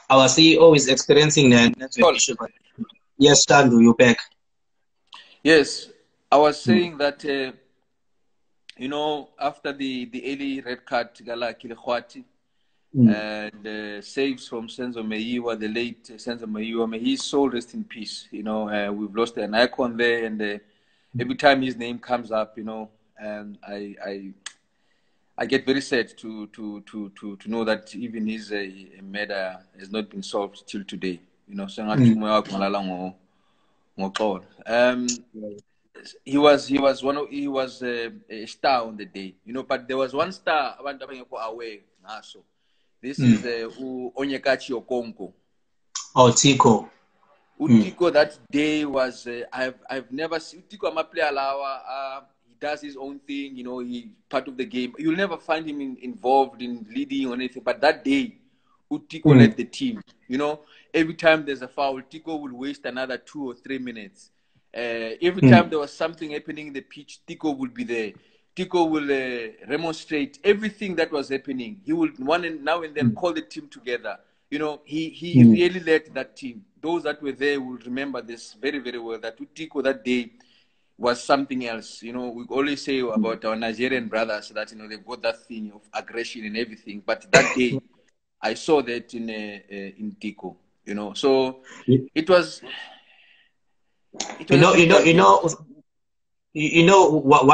our CEO is experiencing a network issue. But yes, Tandu, you're back. Yes, I was saying that, after the early red card, Gala Kilehwati, and saves from Senzo Meyiwa, the late Senzo Meyiwa, may his soul rest in peace. We've lost an icon there, and every time his name comes up, and I get very sad to know that even his murder has not been solved till today. He was a star on the day, but there was one star abantu abangekho aware ngaso. This is Onyekachi Okonko. Oh, Tico. Utiko that day was I've never seen Utiko a player lawa. He does his own thing, he part of the game. You'll never find him involved in leading or anything. But that day, Utiko led the team. Every time there's a foul, Tiko will waste another 2 or 3 minutes. Every time there was something happening in the pitch, Tiko would be there. Tiko will remonstrate everything that was happening. He will now and then call the team together. He really led that team. Those that were there will remember this very, very well, that Tiko that day was something else. We always say about our Nigerian brothers that, they've got that thing of aggression and everything. But that day, I saw that in Tiko, So it was... while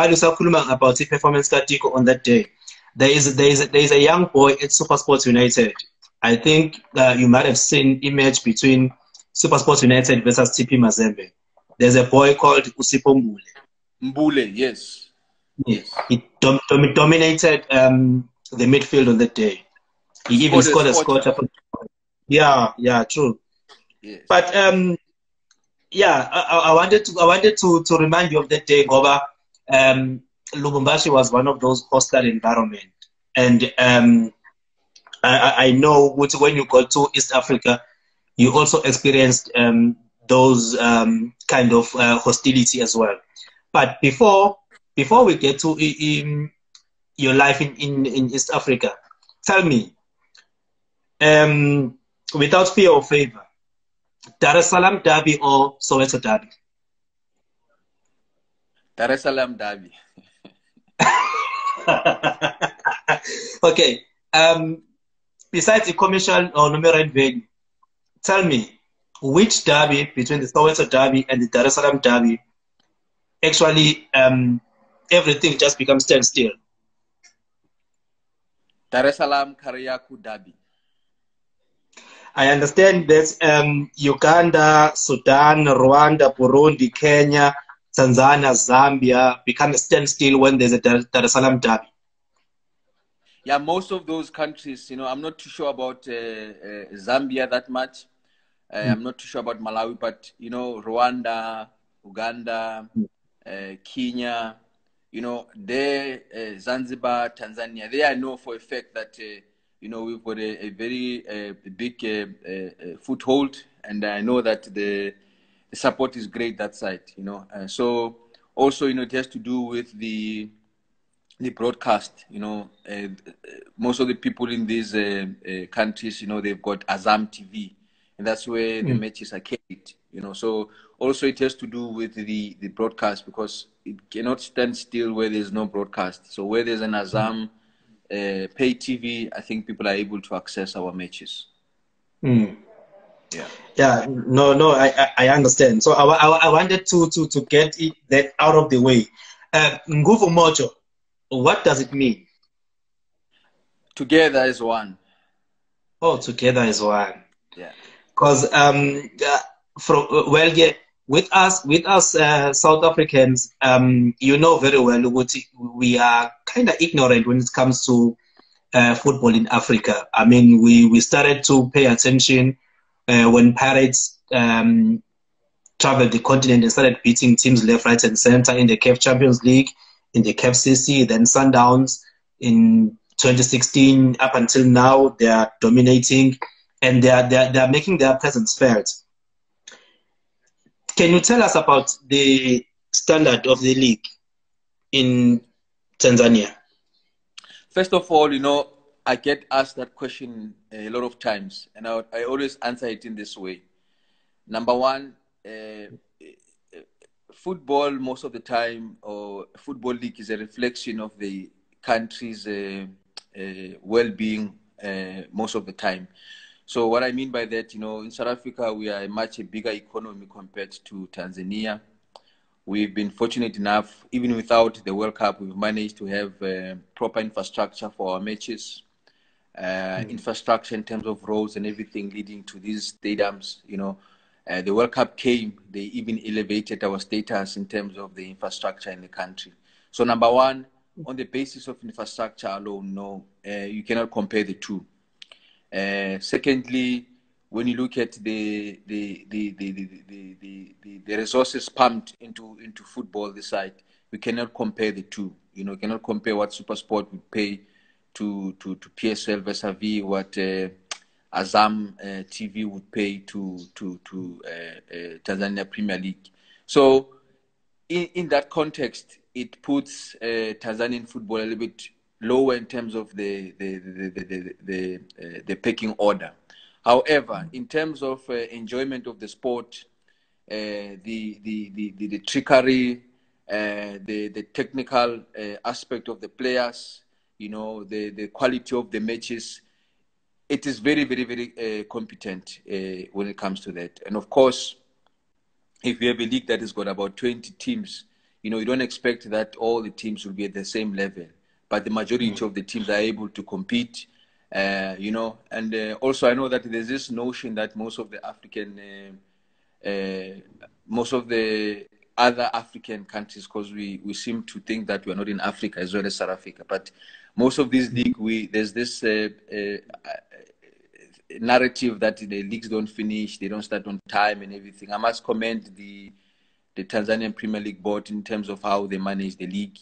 you sakhuluma about the performance Tiko on that day, there is a young boy at Super Sports United. I think you might have seen image between Super Sports United versus TP Mazembe. There's a boy called Usipo Mbule. Mbule, yes. He dominated the midfield on that day. He even scored a score. Yeah, true. Yes. But I wanted to remind you of that day, Goba. Lubumbashi was one of those hostile environment, and I know when you go to East Africa, you also experienced those kind of hostility as well. But before we get to your life in East Africa, tell me, without fear or favor, Dar es Salaam derby or Soweto derby? Dar es Salaam derby. Okay. Besides the commercial or numeric value, tell me, which derby between the Soweto derby and the Dar es Salaam derby actually everything just becomes standstill? Dar es Salaam Kariyaku derby. I understand that Uganda, Sudan, Rwanda, Burundi, Kenya, Tanzania, Zambia become a standstill when there's a Dar es Salaam derby. Yeah, most of those countries, I'm not too sure about Zambia that much. I'm not too sure about Malawi, but, Rwanda, Uganda, Kenya, there, Zanzibar, Tanzania, there I know for a fact that, we've got a very big foothold, and I know that the support is great that side, So also, it has to do with the broadcast, most of the people in these countries, they've got Azam TV, and that's where the matches are carried, So also it has to do with the broadcast, because it cannot stand still where there's no broadcast. So where there's an Azam pay TV, I think people are able to access our matches. Yeah, no, I understand. So I wanted to get that out of the way. Nguvu Mojo, what does it mean? Together as one. Oh, together as one. Yeah. Because with us South Africans, very well, we are kind of ignorant when it comes to football in Africa. I mean, we started to pay attention when Pirates traveled the continent and started beating teams left, right, and center in the CAF Champions League, in the CAF CC, then Sundowns in 2016 up until now. They are dominating, and they are making their presence felt. Can you tell us about the standard of the league in Tanzania? First of all, I get asked that question a lot of times, and I always answer it in this way. Number one, football most of the time, or football league, is a reflection of the country's well-being most of the time. So what I mean by that, in South Africa, we are a much bigger economy compared to Tanzania. We've been fortunate enough, even without the World Cup, we've managed to have proper infrastructure for our matches. Infrastructure in terms of roads and everything leading to these stadiums. The World Cup came, they even elevated our status in terms of the infrastructure in the country. So number one, on the basis of infrastructure alone, no, you cannot compare the two. Secondly, when you look at the resources pumped into football this side, we cannot compare the two. You cannot compare what SuperSport would pay to PSL vis-a-vis what Azam TV would pay to Tanzania Premier League. So in that context, it puts Tanzanian football a little bit lower in terms of the pecking order. However, in terms of enjoyment of the sport, the trickery, the technical aspect of the players, the quality of the matches, it is very, very, very competent when it comes to that. And of course, if you have a league that has got about 20 teams, you don't expect that all the teams will be at the same level. But the majority of the teams are able to compete, and also I know that there's this notion that most of the other African countries, because we seem to think that we are not in Africa as well as South Africa, but most of these leagues, there's this narrative that the leagues don't finish, they don't start on time and everything. I must commend the Tanzanian Premier League board in terms of how they manage the league.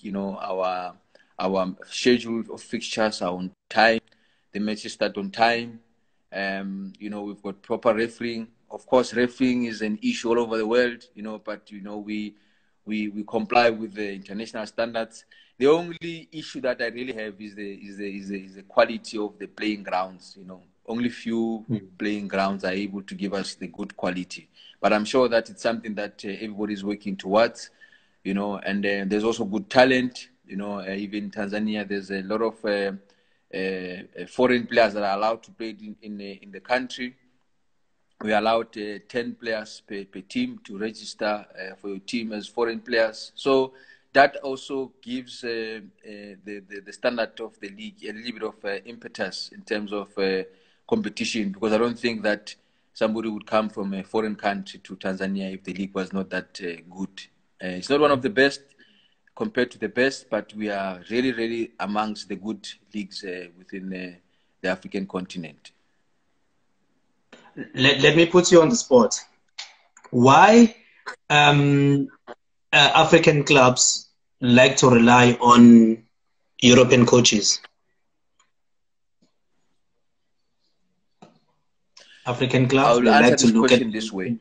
Our schedule of fixtures are on time, the matches start on time. We've got proper refereeing. Of course, refereeing is an issue all over the world, but we comply with the international standards. The only issue that I really have is the quality of the playing grounds. Only few playing grounds are able to give us the good quality. But I'm sure that it's something that everybody's working towards, and there's also good talent. Even Tanzania, there's a lot of foreign players that are allowed to play in the country. We allowed 10 players per team to register for your team as foreign players. So that also gives the standard of the league a little bit of impetus in terms of competition, because I don't think that somebody would come from a foreign country to Tanzania if the league was not that good. It's not one of the best compared to the best, but we are really, really amongst the good leagues within the African continent. Let me put you on the spot. Why African clubs like to rely on European coaches? African clubs, I will answer this question this way.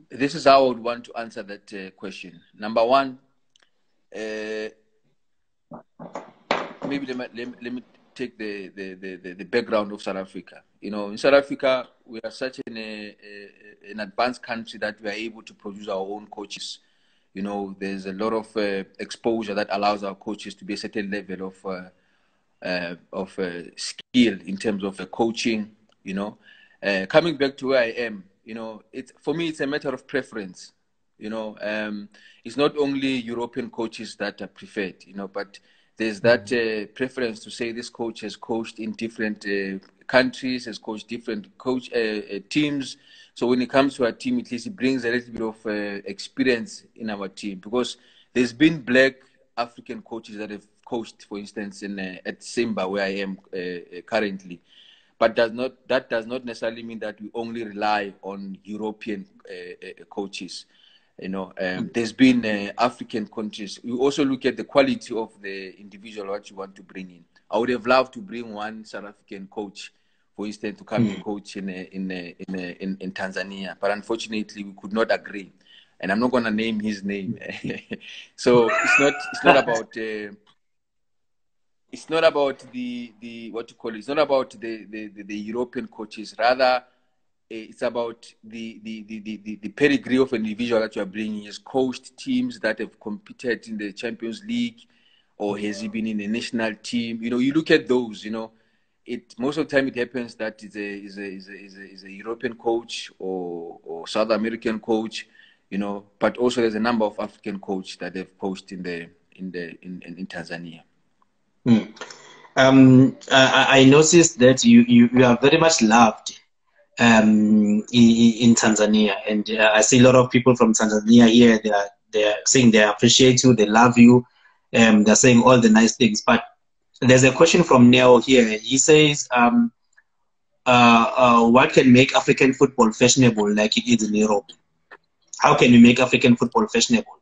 This is how I would want to answer that question. Number one, maybe let me take the background of South Africa. In South Africa, we are such an advanced country that we are able to produce our own coaches. There's a lot of exposure that allows our coaches to be a certain level of skill in terms of coaching. Coming back to where I am, for me, it's a matter of preference. It's not only European coaches that are preferred, but there's that preference to say this coach has coached in different countries, has coached different teams. So when it comes to our team, at least it brings a little bit of experience in our team, because there's been black African coaches that have coached, for instance, at Simba, where I am currently. But that does not necessarily mean that we only rely on European coaches. There's been African countries. We also look at the quality of the individual what you want to bring in. I would have loved to bring one South African coach, for instance, to come and coach in Tanzania, but unfortunately we could not agree. and I'm not gonna name his name. So it's not about it's not about the what you call it. It's not about the European coaches. Rather, it's about the pedigree of an individual that you are bringing. Has coached teams that have competed in the Champions League, or has he been in the national team? You know, you look at those. You know, it most of the time it happens that is a European coach or South American coach. You know, but also there's a number of African coaches that have coached in Tanzania. I noticed that you are very much loved in Tanzania, and I see a lot of people from Tanzania here. They are saying they appreciate you, they love you, they're saying all the nice things. But there's a question from Neo here. He says, what can make African football fashionable like it is in Europe? How can we make African football fashionable?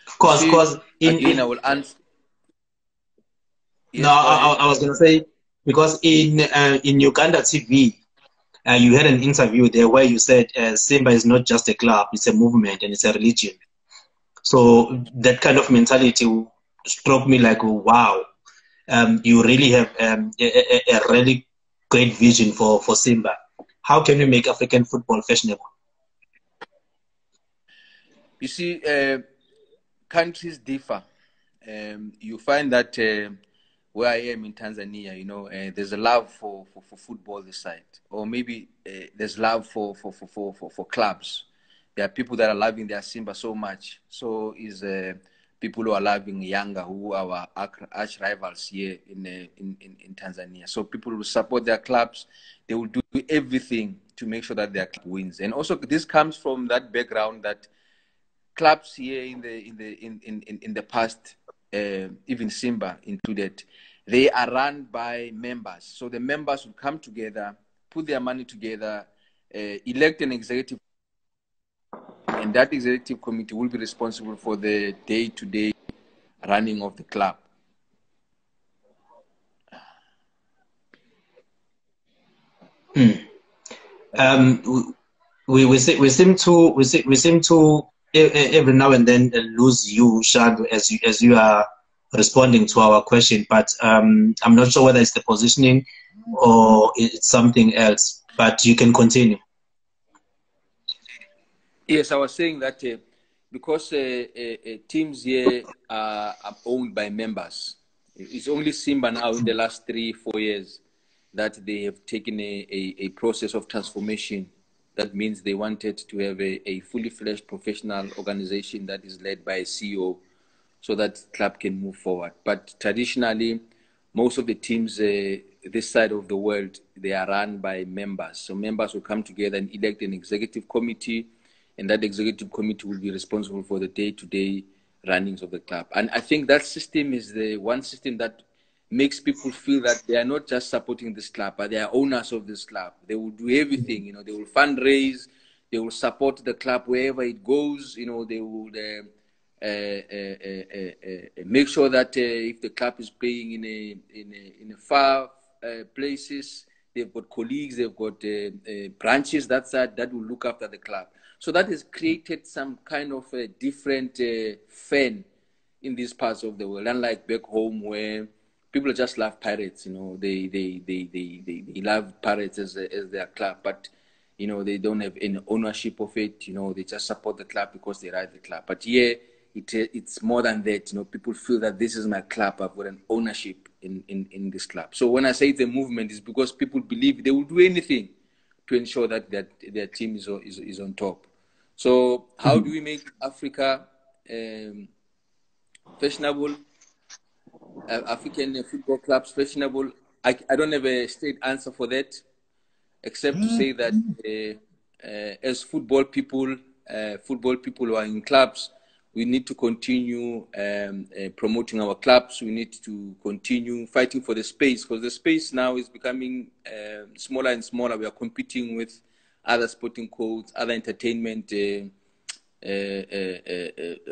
Because I will answer. Yes, no, I was going to say, because in Uganda TV, you had an interview there where you said Simba is not just a club, it's a movement and it's a religion. So that kind of mentality struck me like, wow, you really have a really great vision for Simba. How can we make African football fashionable? You see, countries differ. You find that where I am in Tanzania, you know, there's a love for football this side, or maybe there's love for clubs. There are people that are loving their Simba so much. So is people who are loving Yanga, who are our arch rivals here in Tanzania. So people who support their clubs, they will do everything to make sure that their club wins. And also, this comes from that background that clubs here in the past, even Simba included, they are run by members. So the members will come together, put their money together, elect an executive, and that executive committee will be responsible for the day-to-day running of the club. We seem to every now and then lose you, Shad, as you are responding to our question, but I'm not sure whether it's the positioning or it's something else, but you can continue. Yes, I was saying that because teams here are owned by members, it's only Simba now in the last 3-4 years that they have taken a process of transformation. That means they wanted to have a fully fledged professional organization that is led by a CEO, so that club can move forward. But traditionally, most of the teams this side of the world, they are run by members. So members will come together and elect an executive committee, and that executive committee will be responsible for the day-to-day runnings of the club. And I think that system is the one system that makes people feel that they are not just supporting this club, but they are owners of this club. They will do everything, you know, they will fundraise, they will support the club wherever it goes, you know, they will make sure that if the club is playing in a far places, they've got colleagues, they've got branches that will look after the club. So that has created some kind of a different fan in these parts of the world, unlike back home where people just love Pirates. You know, they love Pirates as their club, but you know they don't have any ownership of it. You know, they just support the club because they ride the club. But yeah, it's more than that. You know, people feel that this is my club. I've got an ownership in this club. So when I say it's a movement, it's because people believe they will do anything to ensure that their team is on top. So how do we make Africa fashionable? African football clubs fashionable? I don't have a straight answer for that, except to say that as football people who are in clubs, we need to continue promoting our clubs. We need to continue fighting for the space, because the space now is becoming smaller and smaller. We are competing with other sporting codes, other entertainment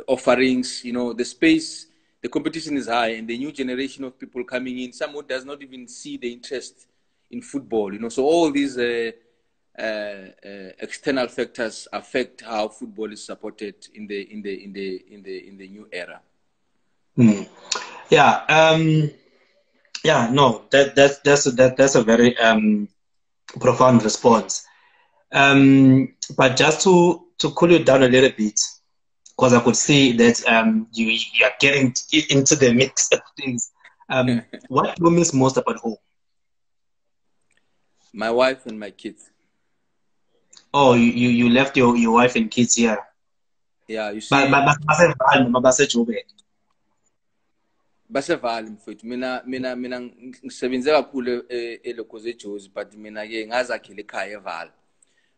offerings. You know, the space, the competition is high, and the new generation of people coming in, someone does not even see the interest in football. You know, so all these external factors affect how football is supported in the new era. Yeah, no, that's a very profound response. But just to cool you down a little bit, because I could see that you are getting into the mix of things. What do you miss most about home? My wife and my kids. Oh, you left your wife and kids here. Yeah, you But see, basevali mfowethu mina ngisebenze kakhulu elokoze eJozi, but mina ke ngazakhela ekhaya eVaal.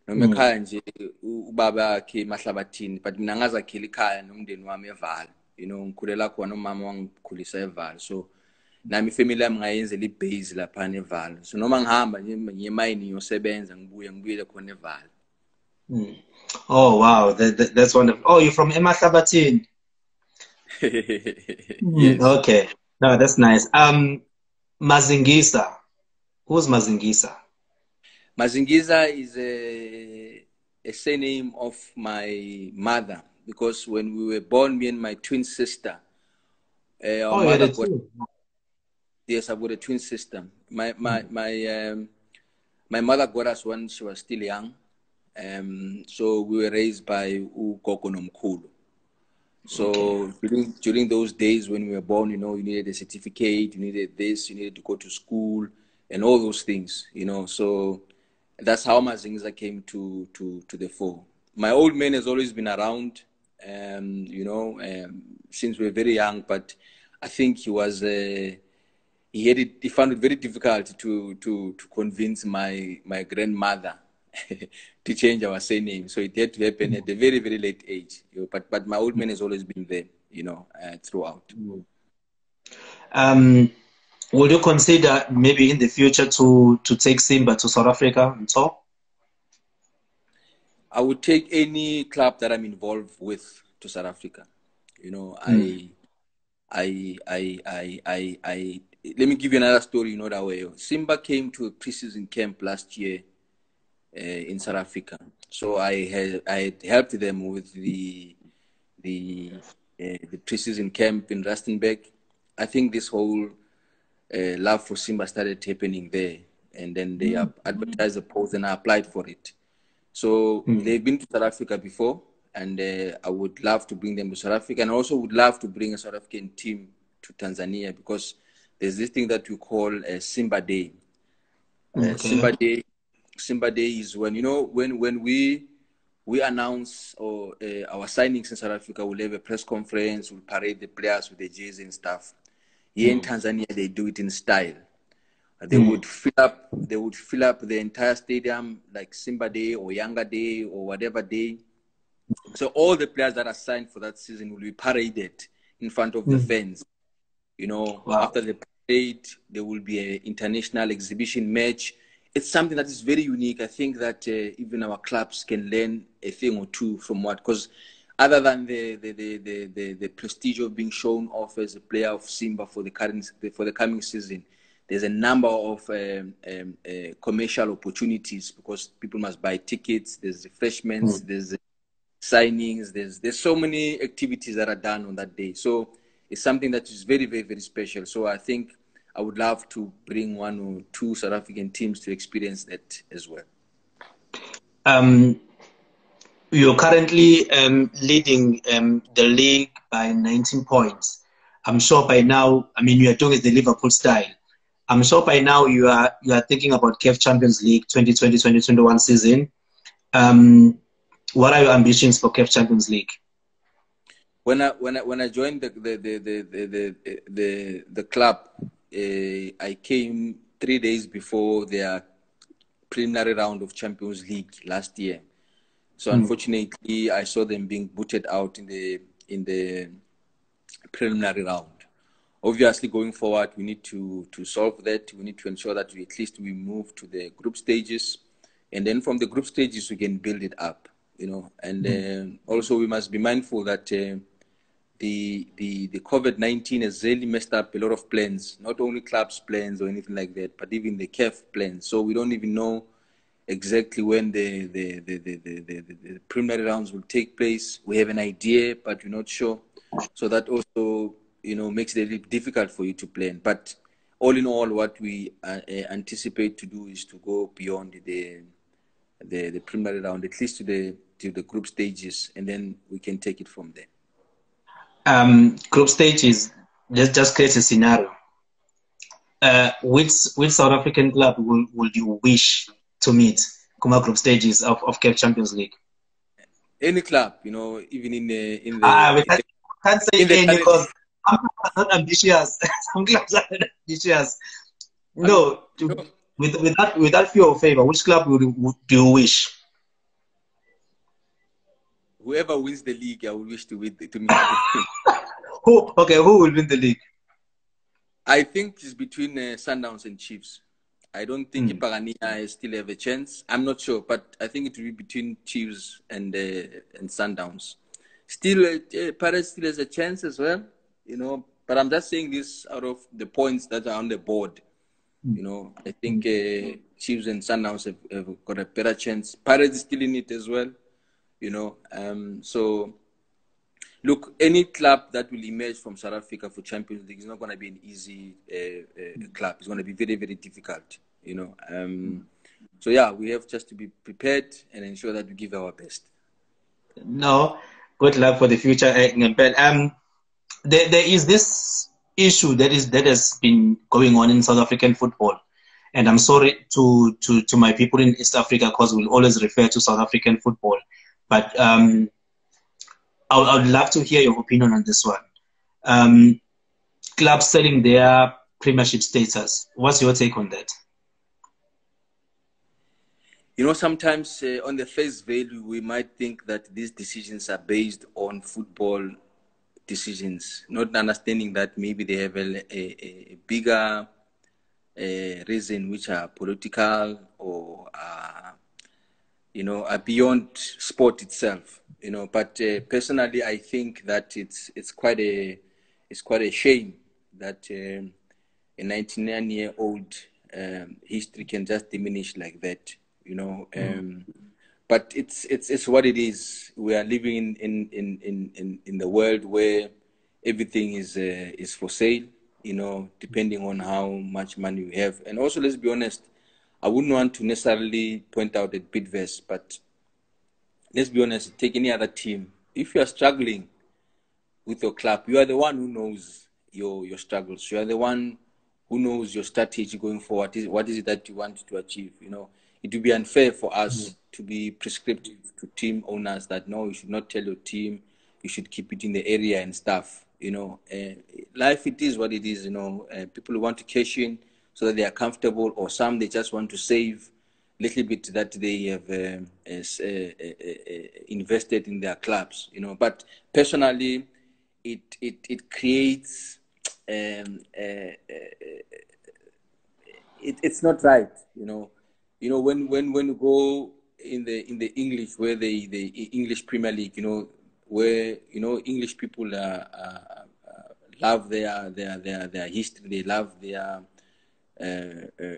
Noma ekhaya nje ubaba yakhe emahlabathini, but mina ngazakhela ekhaya nomndeni wami eVaal. You know, ngikhulela khona, umama wangikhulisa eVaal. So nami ifamily yami ngayenzela ibase lapha eVaal. So noma ngihamba nje ngemayini ngiyosebenza ngibuyele khona eVaal. Oh wow, that's wonderful. Oh, you're from Emahlabathini. Yes. Okay. No, that's nice. Mazingisa. Who's Mazingisa? Mazingisa is a surname of my mother, because when we were born, me and my twin sister, our mother got. Yes, I've got a twin sister. My mother got us when she was still young. So we were raised by Ukoko Nomkhulu. So during those days when we were born, you know, you needed a certificate, you needed this, you needed to go to school, and all those things, you know. So that's how Mazingisa came to the fore. My old man has always been around, you know, since we were very young. But I think he was he found it very difficult to convince my grandmother to change our surname. So it had to happen at a very, very late age. You know, but my old man has always been there, you know, throughout. Would you consider maybe in the future to take Simba to South Africa and so? I would take any club that I'm involved with to South Africa. You know, let me give you another story, you know, that way. Simba came to a preseason camp last year in South Africa. So I had helped them with the preseason camp in Rustenburg. I think this whole love for Simba started happening there, and then they advertised the post, and I applied for it. So they've been to South Africa before, and I would love to bring them to South Africa, and I also would love to bring a South African team to Tanzania, because there's this thing that we call Simba Day. Simba Day is when, you know, when we announce our signings in South Africa, we'll have a press conference, we'll parade the players with the jerseys and stuff. Here in Tanzania, they do it in style. They would fill up the entire stadium like Simba Day or Yanga Day or whatever day. So all the players that are signed for that season will be paraded in front of the fans. You know, after the parade, there will be an international exhibition match. It's something that is very unique. I think that even our clubs can learn a thing or two from what, because other than the prestige of being shown off as a player of Simba for the coming season, there's a number of commercial opportunities, because people must buy tickets. There's refreshments, there's signings, there's so many activities that are done on that day. So it's something that is very, very, very special. So I think I would love to bring one or two South African teams to experience that as well. You're currently leading the league by 19 points. I'm sure by now, I mean, you are doing it the Liverpool style. I'm sure by now you are thinking about CAF Champions League 2020-2021 season. What are your ambitions for CAF Champions League? When I joined the club, I came 3 days before their preliminary round of Champions League last year. So unfortunately, I saw them being booted out in the preliminary round. Obviously, going forward, we need to solve that. We need to ensure that we move to the group stages, and then from the group stages we can build it up. You know, and also we must be mindful that the COVID-19 has really messed up a lot of plans, not only clubs' plans or anything like that, but even the CAF plans. So we don't even know exactly when the preliminary rounds will take place. We have an idea, but we're not sure. So that also, makes it a little difficult for you to plan. But all in all, what we anticipate to do is to go beyond the preliminary round, at least to the group stages, and then we can take it from there. Group stages, just create a scenario. Which South African club would you wish to meet Kuma group stages of CAF Champions League? Any club, even We can't say any current. because some clubs are not ambitious. Some clubs are not ambitious. No, without fear or favor, which club do you wish? Whoever wins the league, I would wish to meet. Who will win the league? I think it's between Sundowns and Chiefs. I don't think Ipagania still have a chance. I'm not sure, but I think it will be between Chiefs and Sundowns. Still, Pirates still has a chance as well, But I'm just saying this out of the points that are on the board. I think Chiefs and Sundowns have got a better chance. Pirates is still in it as well, So, look, any club that will emerge from South Africa for Champions League is not going to be an easy club. It's going to be very, very difficult, So, yeah, we have just to be prepared and ensure that we give our best. No, good luck for the future, Ngempela. There is this issue that has been going on in South African football, and I'm sorry to my people in East Africa because we'll always refer to South African football, but I would love to hear your opinion on this one. Clubs selling their premiership status. What's your take on that? Sometimes on the face value, we might think that these decisions are based on football decisions, not understanding that maybe they have a bigger reason, which are political or are beyond sport itself. But personally, I think that it's quite a shame that a 99-year-old history can just diminish like that. But it's what it is. We are living in the world where everything is for sale, depending on how much money we have. And also, let's be honest, I wouldn't want to necessarily point out at Bidvest, but let's be honest, take any other team. If you are struggling with your club, you are the one who knows your struggles. You are the one who knows your strategy going forward. What is it that you want to achieve? It would be unfair for us to be prescriptive to team owners that, no, you should not tell your team, you should keep it in the area and stuff. Life, it is what it is. People want to cash in so that they are comfortable, or some they just want to save a little bit that they have invested in their clubs. But personally, it creates it's not right. When you go in the English, where the English Premier League, where English people love their history, they love their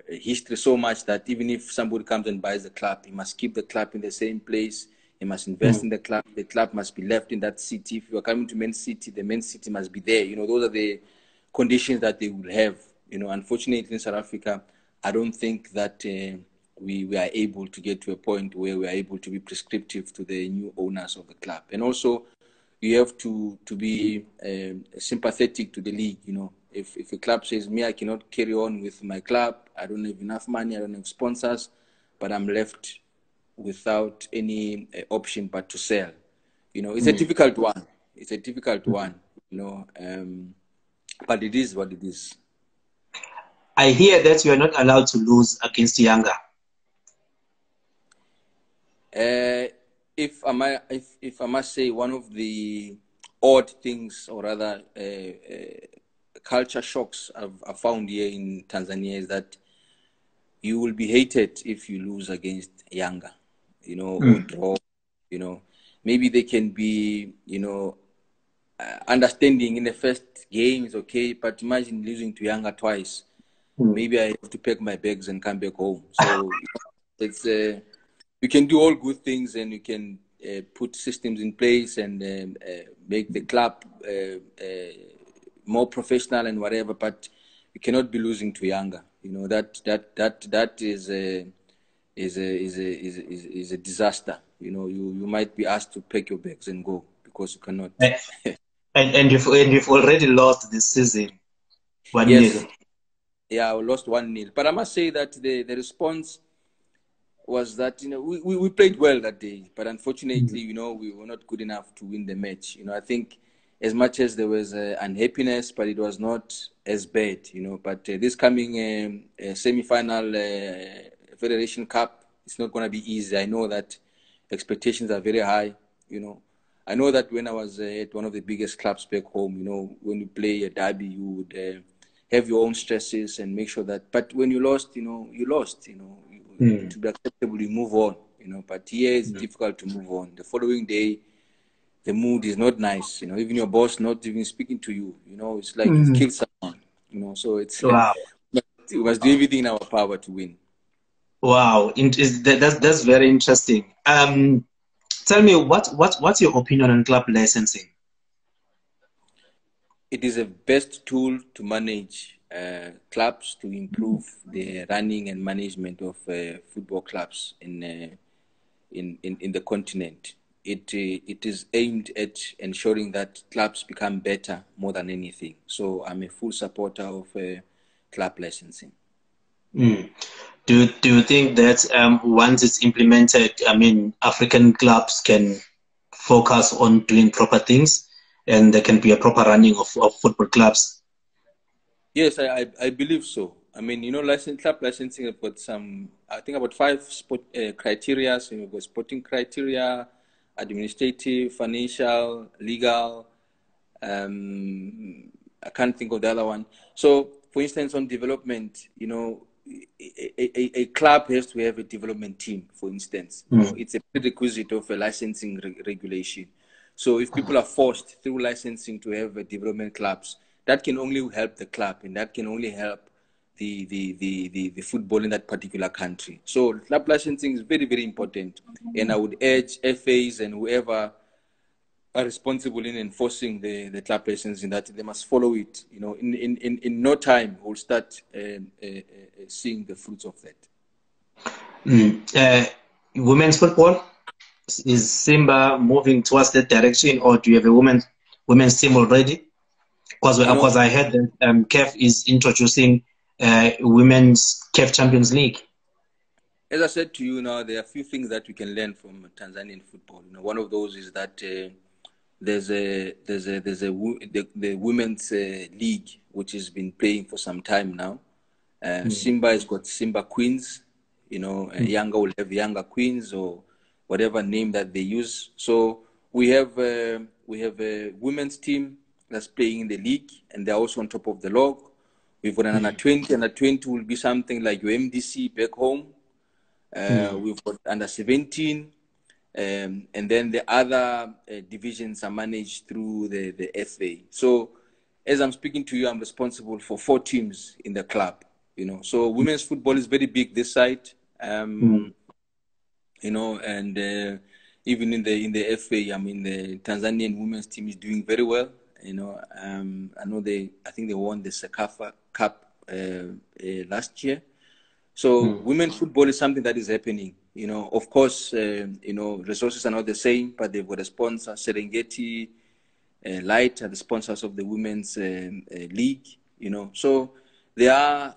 history so much that even if somebody comes and buys the club, he must keep the club in the same place. He must invest in the club. The club must be left in that city. If you are coming to Man City, the Man City must be there. Those are the conditions that they will have. Unfortunately, in South Africa, I don't think that we are able to get to a point where we are able to be prescriptive to the new owners of the club. And also, you have to be sympathetic to the league. If a club says, me, I cannot carry on with my club, I don't have enough money, I don't have sponsors, but I'm left without any option but to sell. It's a difficult one. It's a difficult one, but it is what it is. I hear that you are not allowed to lose against Yanga. If I must say, one of the odd things, or rather culture shocks I've found here in Tanzania, is that you will be hated if you lose against Yanga, or draw. Maybe they can be, understanding in the first game is okay, but imagine losing to Yanga twice. Maybe I have to pack my bags and come back home. So It's you can do all good things, and you can put systems in place and make the club more professional and whatever. But you cannot be losing to younger. You know that is a disaster. You know, you might be asked to pack your bags and go because you cannot. And you've already lost this season 1-0. Yes, yeah, we lost 1-0. But I must say that the response was that, you know, we played well that day, but unfortunately, you know, we were not good enough to win the match. You know, I think as much as there was unhappiness, but it was not as bad, you know. But this coming semi-final Federation Cup, it's not going to be easy. I know that expectations are very high, you know. I know that when I was at one of the biggest clubs back home, you know, when you play a derby, you would have your own stresses and make sure that. But when you lost, you know, you lost. You know, to be acceptable, you move on. You know, but here it's difficult to move on. The following day, the mood is not nice. You know, even your boss not even speaking to you. You know, it's like you've killed someone. You know, so it's Wow. we must do everything in our power to win. Wow, that's very interesting. Tell me what's your opinion on club licensing? It is a best tool to manage clubs, to improve the running and management of football clubs in the continent. It is aimed at ensuring that clubs become better more than anything. So I'm a full supporter of club licensing. Do you think that once it's implemented, I mean, African clubs can focus on doing proper things and there can be a proper running of football clubs? Yes, I believe so. I mean, you know, club licensing have got some, I think about 5 criteria. So you've got sporting criteria, administrative, financial, legal. I can't think of the other one. So, for instance, on development, you know, a club has to have a development team, for instance. You know, it's a prerequisite of a licensing regulation. So if people are forced through licensing to have development clubs, that can only help the club, and that can only help the football in that particular country. So club licensing is very, very important. And I would urge FAs and whoever are responsible in enforcing the club licensing that they must follow it. You know, in no time we'll start seeing the fruits of that. Women's football, is Simba moving towards that direction, or do you have a women's team already? Because I heard that CAF is introducing women's CAF Champions League. As I said to you now, there are a few things that we can learn from Tanzanian football. You know, one of those is that there's the women's league, which has been playing for some time now. Simba has got Simba Queens. You know, Younger will have Younger Queens or whatever name that they use. So we have a women's team that's playing in the league, and they're also on top of the log. We've got an under 20. Under 20 will be something like your MDC back home. We've got under 17. And then the other divisions are managed through the FA. So as I'm speaking to you, I'm responsible for 4 teams in the club. You know, so women's football is very big this side. You know, and even in the FA, I mean, the Tanzanian women's team is doing very well. You know, I think they won the Sekafa Cup last year. So women's football is something that is happening. You know, of course, you know, resources are not the same, but they've got a sponsor. Serengeti Light are the sponsors of the women's league. You know, so there are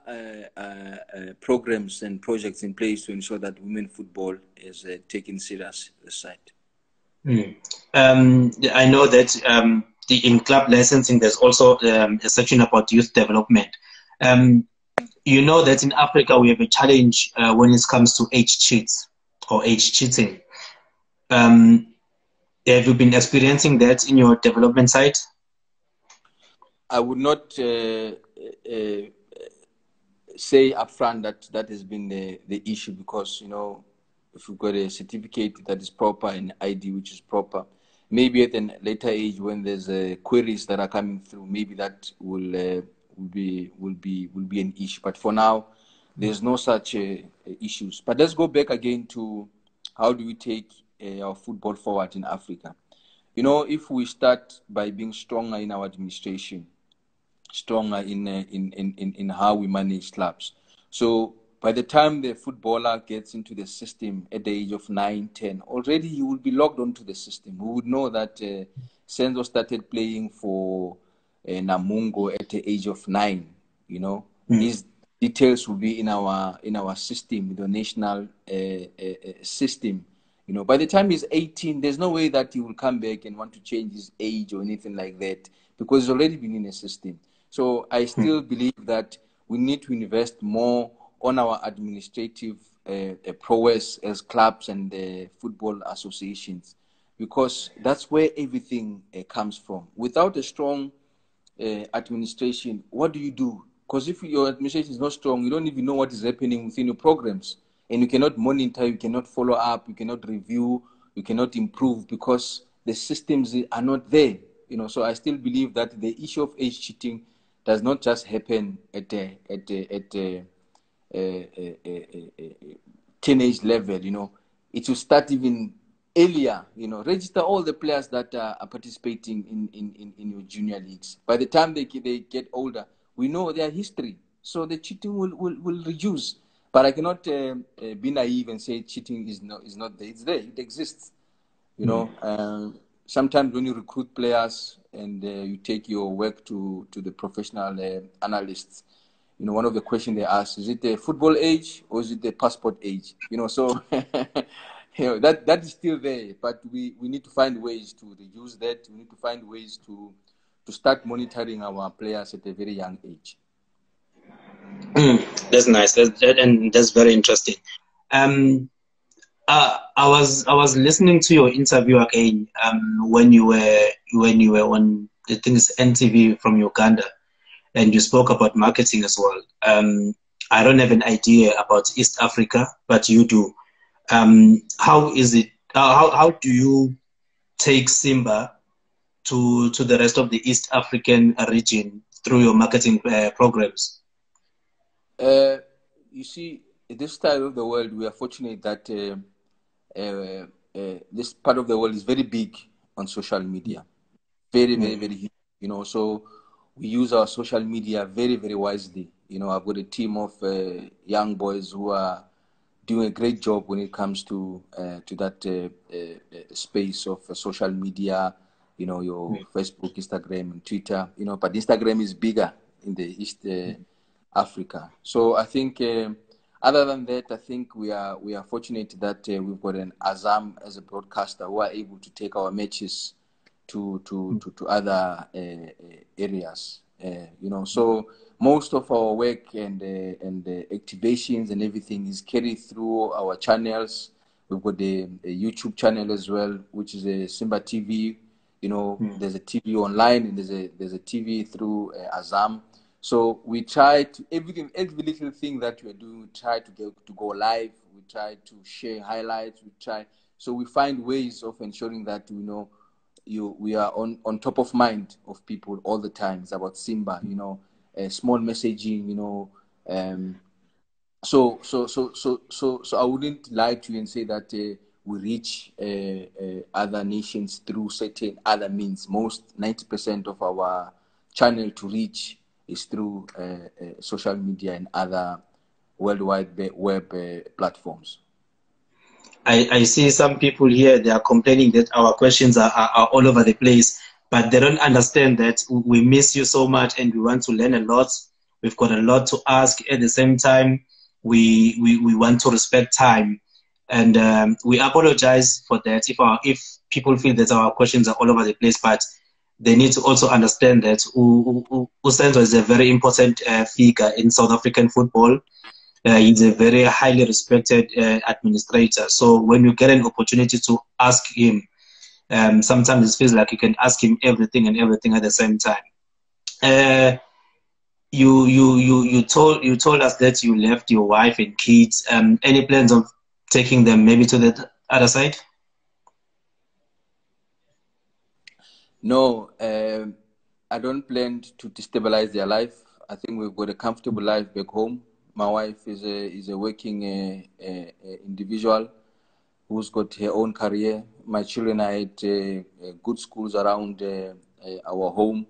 programs and projects in place to ensure that women football is taken serious this side. I know that in club licensing, there's also a section about youth development. You know that in Africa we have a challenge when it comes to age cheats or age cheating. Have you been experiencing that in your development side? I would not say upfront that has been the issue, because, you know, if you've got a certificate that is proper and ID which is proper, maybe at a later age when there's queries that are coming through, maybe that will be an issue. But for now, There's no such issues. But let's go back again to how do we take our football forward in Africa. You know, if we start by being stronger in our administration, stronger in how we manage clubs. So by the time the footballer gets into the system at the age of 9, 10, already he will be logged onto the system. We would know that Senzo started playing for Namungo at the age of 9. You know, his details will be in our system, the national system. You know, by the time he's 18, there's no way that he will come back and want to change his age or anything like that, because he's already been in a system. So I still believe that we need to invest more on our administrative prowess as clubs and football associations, because that's where everything comes from. Without a strong administration, what do you do? Because if your administration is not strong, you don't even know what is happening within your programs, and you cannot monitor, you cannot follow up, you cannot review, you cannot improve, because the systems are not there. You know, so I still believe that the issue of age cheating does not just happen at teenage level. You know, it will start even earlier. You know, register all the players that are participating in your junior leagues. By the time they get older, we know their history, so the cheating will reduce. But I cannot be naive and say cheating is not there. It's there. It exists. You know, sometimes when you recruit players and you take your work to the professional analysts, you know, one of the questions they ask, is it the football age or is it the passport age? You know, so you know, that is still there, but we need to find ways to reduce that. We need to find ways to start monitoring our players at a very young age. That's nice, and that's very interesting. I was listening to your interview again when you were on, I think it's NTV from Uganda, and you spoke about marketing as well. I don't have an idea about East Africa, but you do. How is it? How do you take Simba to the rest of the East African region through your marketing programs? You see, in this side of the world, we are fortunate that this part of the world is very big on social media. Very, very, very huge. You know, so we use our social media very, very wisely. You know, I've got a team of young boys who are doing a great job when it comes to that space of social media. You know, your Facebook, Instagram, and Twitter. You know, but Instagram is bigger in the East Africa. So I think, other than that, I think we are fortunate that we've got an Azam as a broadcaster who are able to take our matches to other areas. You know, so most of our work and activations and everything is carried through our channels. We've got a YouTube channel as well, which is a Simba TV. You know, there's a TV online and there's a TV through Azam. So we try to every little thing that we are doing, we try to go live. We try to share highlights. So we find ways of ensuring that we are on top of mind of people all the time. It's about Simba, you know, small messaging, you know. So I wouldn't lie to you and say that we reach other nations through certain other means. 90% of our channel to reach is through social media and other worldwide web platforms. I see some people here, they are complaining that our questions are all over the place, but they don't understand that we miss you so much and we want to learn a lot. We've got a lot to ask. At the same time, we want to respect time. And we apologize for that if people feel that our questions are all over the place, but they need to also understand that Senzo is a very important figure in South African football. He's a very highly respected administrator. So when you get an opportunity to ask him, sometimes it feels like you can ask him everything and everything at the same time. You told us that you left your wife and kids. Any plans of taking them maybe to the other side? No, I don't plan to destabilize their life. I think we've got a comfortable life back home. My wife is a working individual who's got her own career. My children are at good schools around our home.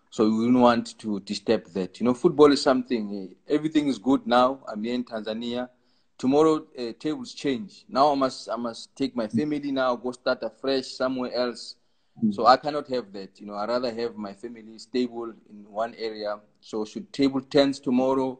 So we wouldn't want to disturb that. You know, football is something, everything is good now. I'm here in Tanzania. Tomorrow, tables change. Now I must take my family now, go start afresh somewhere else. So I cannot have that. You know, I'd rather have my family stable in one area. So should table turns tomorrow,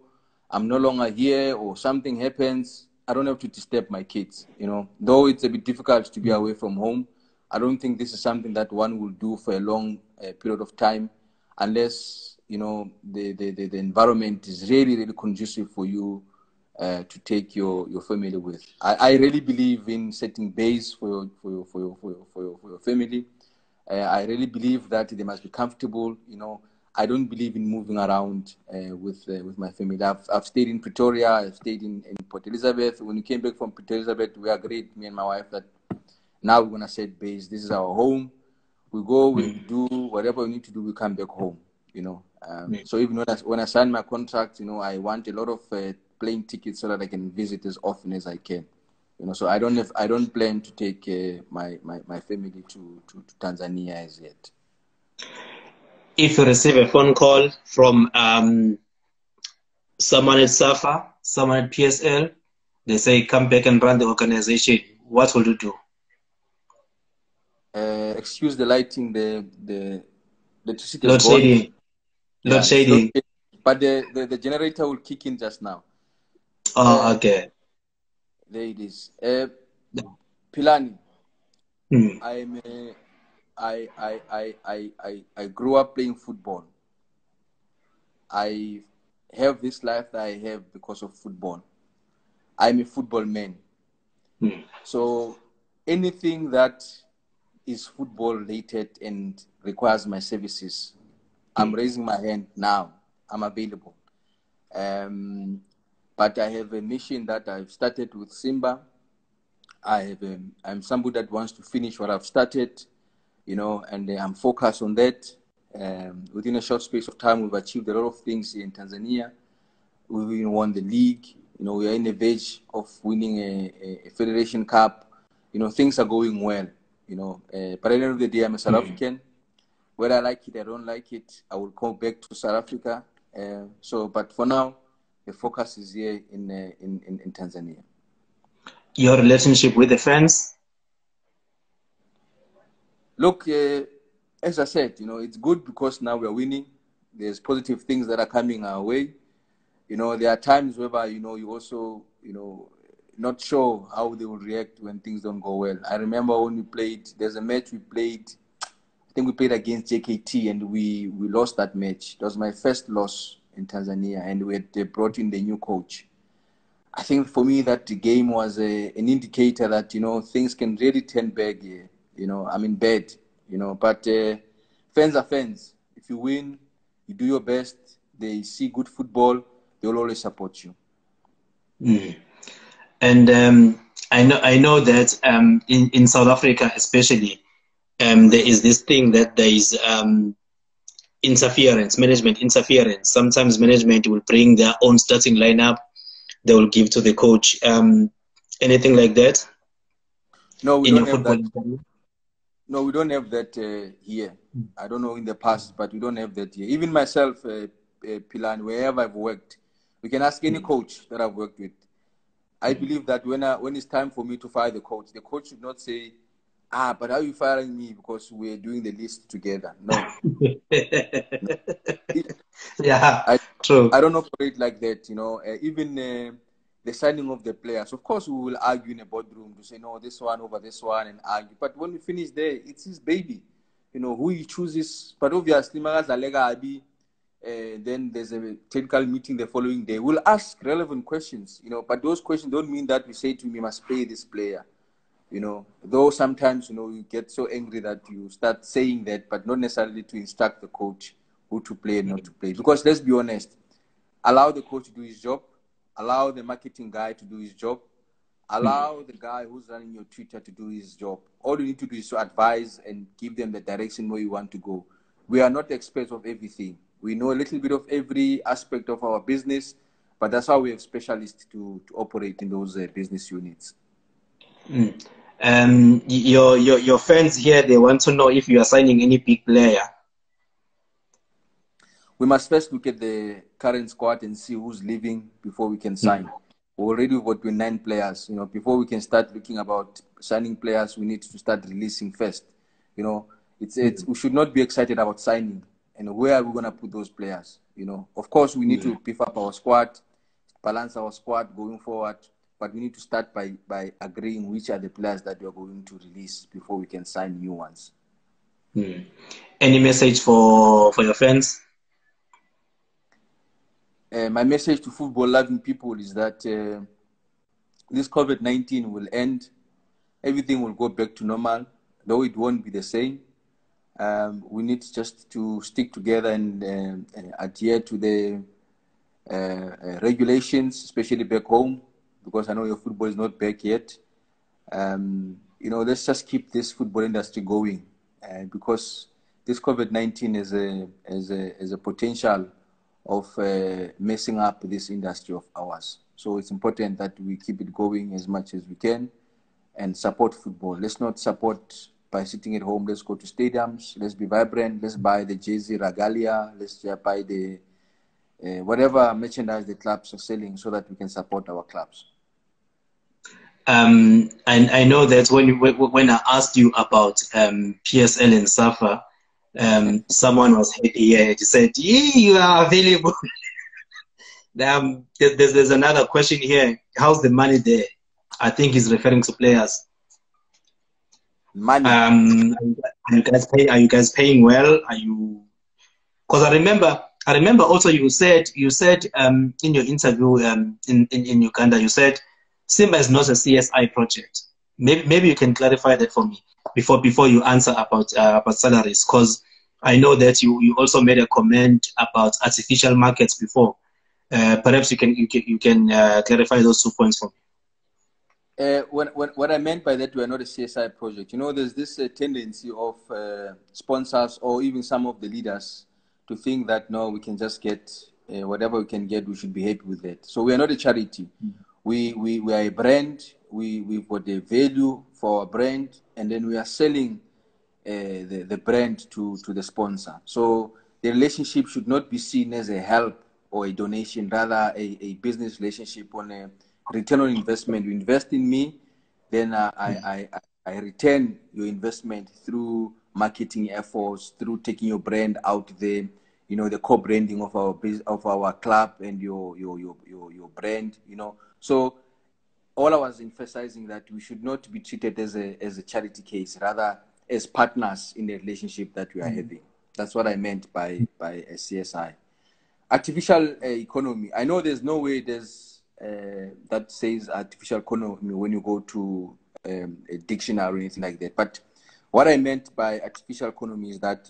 I'm no longer here or something happens, I don't have to disturb my kids. You know, though it's a bit difficult to be away from home, I don't think this is something that one will do for a long period of time, unless, you know, the environment is really, really conducive for you to take your family with. I really believe in setting base for your family. I really believe that they must be comfortable. You know, I don't believe in moving around with my family. I've stayed in Pretoria. I've stayed in Port Elizabeth. When we came back from Port Elizabeth, we agreed, me and my wife, that now we're gonna set base. This is our home. We go, we do whatever we need to do. We come back home. You know. So even when I sign my contract, you know, I want a lot of plane tickets so that I can visit as often as I can. You know, so I don't plan to take my family to Tanzania as yet. If you receive a phone call from someone at SAFA, someone at PSL, they say come back and run the organization, what will you do? Excuse the lighting, the electricity is Load gone. shading. Yeah, Load shading. but the generator will kick in just now. Oh, okay. There it is. Pilani, Hmm. I grew up playing football. I have this life that I have because of football. I'm a football man. So anything that is football related and requires my services, I'm raising my hand now. I'm available. But I have a mission that I've started with Simba. I'm somebody that wants to finish what I've started, you know, and I'm focused on that. Within a short space of time, we've achieved a lot of things here in Tanzania. We even won the league. You know, we are in the verge of winning a Federation Cup. You know, things are going well. You know, but at the end of the day, I'm a South African. Whether I like it, I don't like it, I will come back to South Africa. But for now, the focus is here in Tanzania. Your relationship with the fans? Look, as I said, you know, it's good because now we're winning. There's positive things that are coming our way. You know, there are times whereby, you know, you also, you know, not sure how they will react when things don't go well. I remember when we played, there's a match we played, I think we played against JKT and we lost that match. It was my first loss in Tanzania and they brought in the new coach. I think for me that the game was an indicator that, you know, things can really turn back here. You know, I'm in bed, you know, but fans are fans. If you win, you do your best, they see good football, they will always support you. And I know that in South Africa especially, there is this thing that there is interference, management interference. Sometimes management will bring their own starting lineup, they will give to the coach. Anything like that? No, we in don't your have football that. interview? No, we don't have that here. I don't know in the past, but we don't have that here. Even myself, Pilan, wherever I've worked, we can ask any coach that I've worked with. I believe that when it's time for me to fire the coach should not say, but are you firing me because we're doing the list together? No. Yeah, I true. don't operate like that, you know. Even the signing of the players, of course, we will argue in a boardroom to say no, this one over this one, and argue. But when we finish there, it's his baby, you know, who he chooses. But obviously, then there's a technical meeting the following day. We'll ask relevant questions, you know. But those questions don't mean that we say to him, "You must play this player." You know, though sometimes, you know, you get so angry that you start saying that, but not necessarily to instruct the coach who to play and not to play. Because let's be honest, allow the coach to do his job, allow the marketing guy to do his job, allow the guy who's running your Twitter to do his job. All you need to do is to advise and give them the direction where you want to go. We are not experts of everything. We know a little bit of every aspect of our business, But that's how we have specialists to operate in those business units. Your fans here, they want to know if you are signing any big player. We must first look at the current squad and see who's leaving before we can sign. Already we've got 29 players. You know, before we can start looking about signing players, we need to start releasing first. You know, we should not be excited about signing. And where are we going to put those players? You know, of course, we need to beef up our squad, balance our squad going forward. But we need to start by agreeing which are the players that we are going to release before we can sign new ones. Any message for your fans? My message to football-loving people is that this COVID-19 will end. Everything will go back to normal, though it won't be the same. We need just to stick together and adhere to the regulations, especially back home, because I know your football is not back yet. You know, let's just keep this football industry going, because this COVID-19 is a potential of messing up this industry of ours. So it's important that we keep it going as much as we can and support football. Let's not support by sitting at home. Let's go to stadiums. Let's be vibrant. Let's buy the jersey regalia. Let's buy the whatever merchandise the clubs are selling so that we can support our clubs. And I know that when I asked you about PSL and SAFA, someone was happy here. He said, "Yeah, you are available." There's another question here. How's the money there? I think he's referring to players. Money. Are you guys paying well? Are you? Because I remember also you said in your interview in Uganda, you said Simba is not a CSI project. Maybe you can clarify that for me before you answer about salaries, because I know that you also made a comment about artificial markets before. Perhaps you can clarify those 2 points for me. What I meant by that, we are not a CSI project. You know, there's this tendency of sponsors or even some of the leaders to think that, no, we can just get whatever we can get, we should be happy with that. So we are not a charity. We are a brand. We've got a value for our brand, and then we are selling the brand to the sponsor. So the relationship should not be seen as a help or a donation, rather a business relationship on a return on investment. You invest in me, then I return your investment through marketing efforts, through taking your brand out there, you know, the co-branding of our club and your brand, you know. So all I was emphasizing that we should not be treated as a charity case, rather as partners in the relationship that we are having. That's what I meant by a CSI. Artificial economy. I know there's no way that says artificial economy when you go to a dictionary or anything like that. But what I meant by artificial economy is that